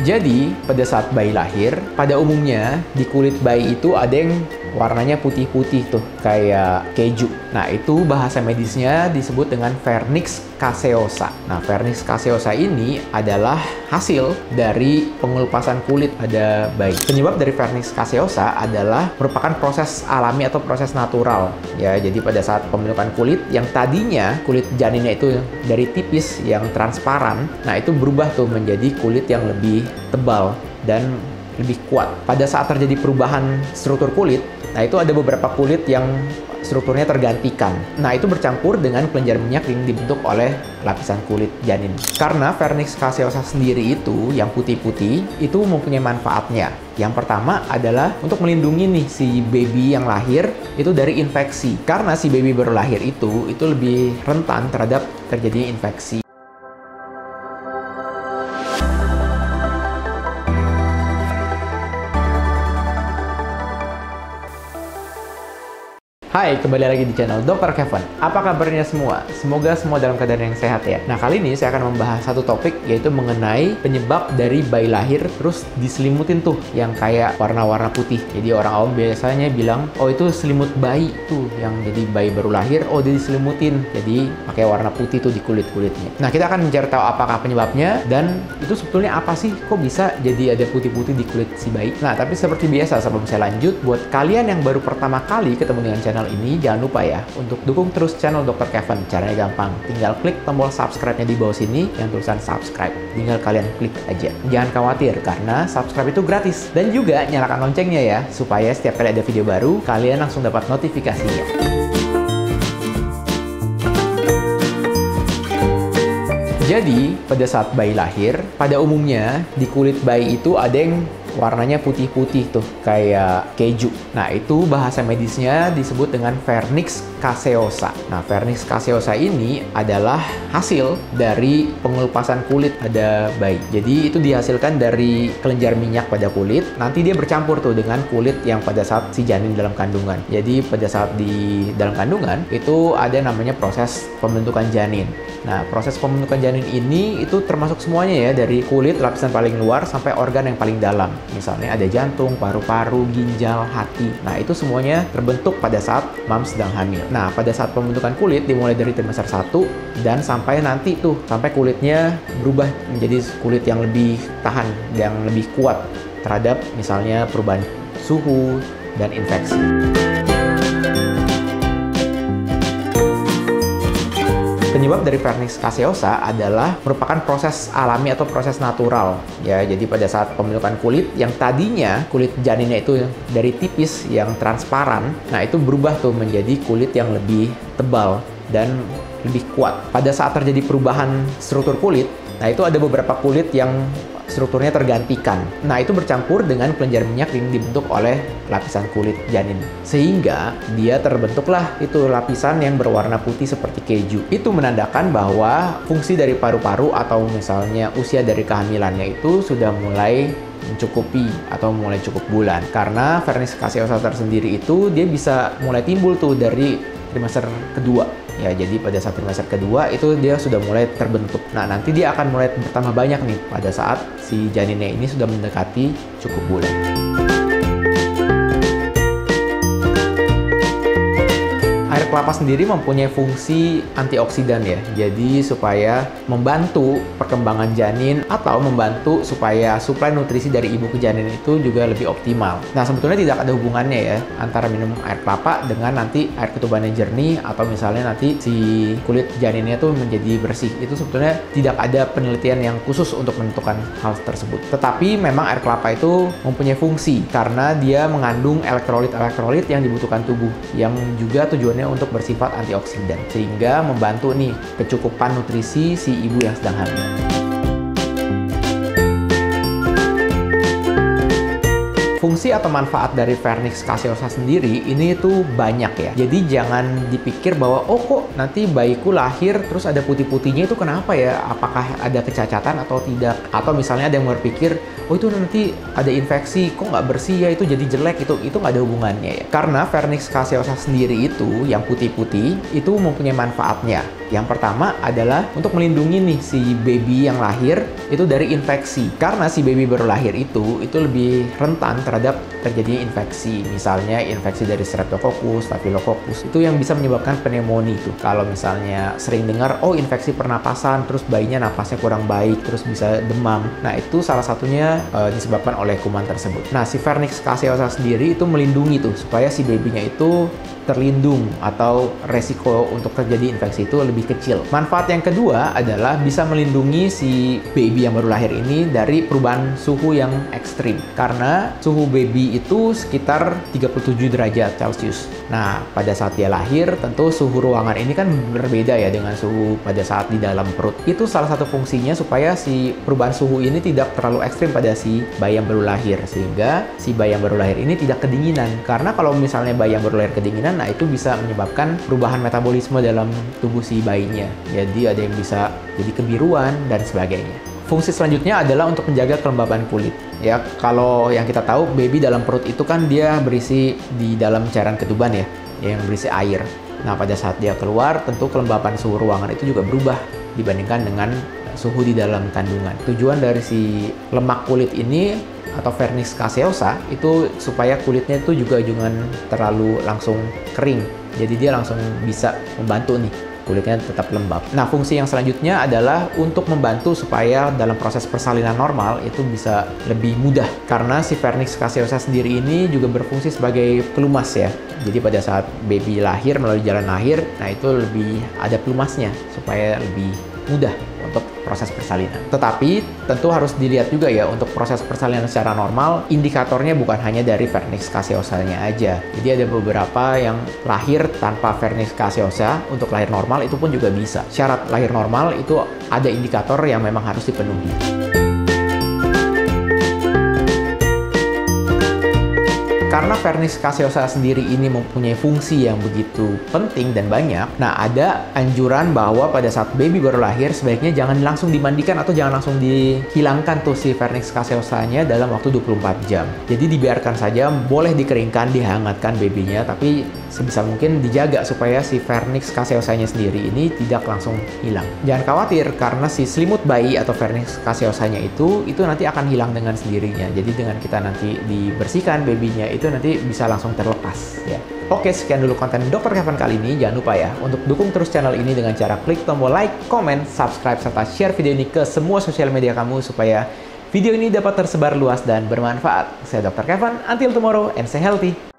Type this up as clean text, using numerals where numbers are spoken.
Jadi, pada saat bayi lahir, pada umumnya di kulit bayi itu ada yang warnanya putih-putih tuh, kayak keju. Nah, itu bahasa medisnya disebut dengan vernix caseosa. Nah, vernix caseosa ini adalah hasil dari pengelupasan kulit pada bayi. Penyebab dari vernix caseosa adalah merupakan proses alami atau proses natural. Ya, jadi pada saat pembentukan kulit yang tadinya kulit janinnya itu dari tipis yang transparan, nah itu berubah tuh menjadi kulit yang lebih tebal dan lebih kuat. Pada saat terjadi perubahan struktur kulit, nah itu ada beberapa kulit yang strukturnya tergantikan. Nah, itu bercampur dengan kelenjar minyak yang dibentuk oleh lapisan kulit janin. Karena vernix caseosa sendiri itu, yang putih-putih, itu mempunyai manfaatnya. Yang pertama adalah untuk melindungi nih si baby yang lahir itu dari infeksi. Karena si baby baru lahir itu lebih rentan terhadap terjadinya infeksi. Hai, kembali lagi di channel Dr. Kevin. Apa kabarnya semua? Semoga semua dalam keadaan yang sehat ya. Nah, kali ini saya akan membahas satu topik, yaitu mengenai penyebab dari bayi lahir terus diselimutin tuh yang kayak warna-warna putih. Jadi orang awam biasanya bilang, oh itu selimut bayi tuh, yang jadi bayi baru lahir, oh dia diselimutin. Jadi pakai warna putih tuh di kulit-kulitnya. Nah, kita akan mencari tahu apakah penyebabnya dan itu sebetulnya apa sih? Kok bisa jadi ada putih-putih di kulit si bayi? Nah, tapi seperti biasa sebelum saya lanjut, buat kalian yang baru pertama kali ketemu dengan channel ini, jangan lupa ya untuk dukung terus channel Dr. Kevin. Caranya gampang, tinggal klik tombol subscribe-nya di bawah sini yang tulisan subscribe. Tinggal kalian klik aja. Jangan khawatir karena subscribe itu gratis. Dan juga nyalakan loncengnya ya, supaya setiap kali ada video baru kalian langsung dapat notifikasinya. Jadi, pada saat bayi lahir, pada umumnya di kulit bayi itu ada yang warnanya putih-putih tuh, kayak keju. Nah, itu bahasa medisnya disebut dengan vernix caseosa. Nah, vernix caseosa ini adalah hasil dari pengelupasan kulit pada bayi. Jadi, itu dihasilkan dari kelenjar minyak pada kulit. Nanti dia bercampur tuh dengan kulit yang pada saat si janin dalam kandungan. Jadi, pada saat di dalam kandungan, itu ada namanya proses pembentukan janin. Nah, proses pembentukan janin ini itu termasuk semuanya ya, dari kulit lapisan paling luar sampai organ yang paling dalam. Misalnya ada jantung, paru-paru, ginjal, hati. Nah, itu semuanya terbentuk pada saat mom sedang hamil. Nah, pada saat pembentukan kulit dimulai dari trimester 1 dan sampai nanti tuh, sampai kulitnya berubah menjadi kulit yang lebih tahan, yang lebih kuat terhadap misalnya perubahan suhu dan infeksi. Penyebab dari vernix caseosa adalah merupakan proses alami atau proses natural. Ya, jadi pada saat pembentukan kulit yang tadinya kulit janinnya itu dari tipis yang transparan, nah itu berubah tuh menjadi kulit yang lebih tebal dan lebih kuat. Pada saat terjadi perubahan struktur kulit, nah itu ada beberapa kulit yang strukturnya tergantikan. Nah, itu bercampur dengan kelenjar minyak yang dibentuk oleh lapisan kulit janin. Sehingga dia terbentuklah itu lapisan yang berwarna putih seperti keju. Itu menandakan bahwa fungsi dari paru-paru atau misalnya usia dari kehamilannya itu sudah mulai mencukupi atau mulai cukup bulan. Karena vernix caseosa tersendiri itu dia bisa mulai timbul tuh dari trimester kedua. Ya, jadi pada saat trimester kedua itu dia sudah mulai terbentuk. Nah, nanti dia akan mulai bertambah banyak nih pada saat si janinnya ini sudah mendekati cukup bulan. Air kelapa sendiri mempunyai fungsi antioksidan ya, jadi supaya membantu perkembangan janin atau membantu supaya suplai nutrisi dari ibu ke janin itu juga lebih optimal. Nah, sebetulnya tidak ada hubungannya ya antara minum air kelapa dengan nanti air ketubannya jernih atau misalnya nanti si kulit janinnya tuh menjadi bersih. Itu sebetulnya tidak ada penelitian yang khusus untuk menentukan hal tersebut. Tetapi memang air kelapa itu mempunyai fungsi karena dia mengandung elektrolit-elektrolit yang dibutuhkan tubuh, yang juga tujuannya untuk bersifat antioksidan sehingga membantu nih kecukupan nutrisi si ibu yang sedang hamil. Fungsi atau manfaat dari vernix caseosa sendiri ini tuh banyak ya. Jadi jangan dipikir bahwa oh kok nanti bayiku lahir terus ada putih-putihnya itu kenapa ya? Apakah ada kecacatan atau tidak? Atau misalnya ada yang berpikir oh itu nanti ada infeksi, kok nggak bersih ya, itu jadi jelek, itu nggak ada hubungannya ya. Karena vernix caseosa sendiri itu yang putih-putih itu mempunyai manfaatnya. Yang pertama adalah untuk melindungi nih si baby yang lahir itu dari infeksi. Karena si baby baru lahir itu lebih rentan terhadap terjadinya infeksi. Misalnya infeksi dari Streptococcus, Staphylococcus, itu yang bisa menyebabkan pneumonia itu. Kalau misalnya sering dengar, oh infeksi pernapasan, terus bayinya napasnya kurang baik, terus bisa demam. Nah itu salah satunya disebabkan oleh kuman tersebut. Nah si Vernix caseosa sendiri itu melindungi tuh supaya si babynya itu terlindung atau resiko untuk terjadi infeksi itu lebih kecil. Manfaat yang kedua adalah bisa melindungi si baby yang baru lahir ini dari perubahan suhu yang ekstrim. Karena suhu baby itu sekitar 37 derajat Celcius. Nah, pada saat dia lahir, tentu suhu ruangan ini kan berbeda ya dengan suhu pada saat di dalam perut. Itu salah satu fungsinya supaya si perubahan suhu ini tidak terlalu ekstrim pada si bayi yang baru lahir. Sehingga si bayi yang baru lahir ini tidak kedinginan. Karena kalau misalnya bayi yang baru lahir kedinginan, nah itu bisa menyebabkan perubahan metabolisme dalam tubuh si bayinya. Jadi ada yang bisa jadi kebiruan dan sebagainya. Fungsi selanjutnya adalah untuk menjaga kelembaban kulit. Ya, kalau yang kita tahu baby dalam perut itu kan dia berisi di dalam cairan ketuban ya, yang berisi air. Nah, pada saat dia keluar, tentu kelembapan suhu ruangan itu juga berubah dibandingkan dengan suhu di dalam kandungan. Tujuan dari si lemak kulit ini atau Vernix caseosa itu supaya kulitnya itu juga jangan terlalu langsung kering. Jadi dia langsung bisa membantu nih kulitnya tetap lembab. Nah, fungsi yang selanjutnya adalah untuk membantu supaya dalam proses persalinan normal itu bisa lebih mudah. Karena si Vernix caseosa sendiri ini juga berfungsi sebagai pelumas ya. Jadi pada saat baby lahir melalui jalan lahir, nah itu lebih ada pelumasnya supaya lebih mudah untuk proses persalinan. Tetapi tentu harus dilihat juga ya, untuk proses persalinan secara normal, indikatornya bukan hanya dari Vernix caseosa-nya aja. Jadi ada beberapa yang lahir tanpa Vernix caseosa, untuk lahir normal itu pun juga bisa. Syarat lahir normal itu ada indikator yang memang harus dipenuhi. Karena Vernix caseosa sendiri ini mempunyai fungsi yang begitu penting dan banyak, nah ada anjuran bahwa pada saat baby baru lahir sebaiknya jangan langsung dimandikan atau jangan langsung dihilangkan tuh si Vernix caseosa-nya dalam waktu 24 jam. Jadi dibiarkan saja, boleh dikeringkan, dihangatkan babynya, tapi sebisa mungkin dijaga supaya si Vernix caseosa-nya sendiri ini tidak langsung hilang. Jangan khawatir karena si selimut bayi atau Vernix caseosa-nya itu nanti akan hilang dengan sendirinya. Jadi dengan kita nanti dibersihkan babynya itu nanti bisa langsung terlepas ya. Oke, sekian dulu konten Dr. Kevin kali ini. Jangan lupa ya untuk dukung terus channel ini dengan cara klik tombol like, comment, subscribe, serta share video ini ke semua sosial media kamu supaya video ini dapat tersebar luas dan bermanfaat. Saya Dr. Kevin, until tomorrow and stay healthy.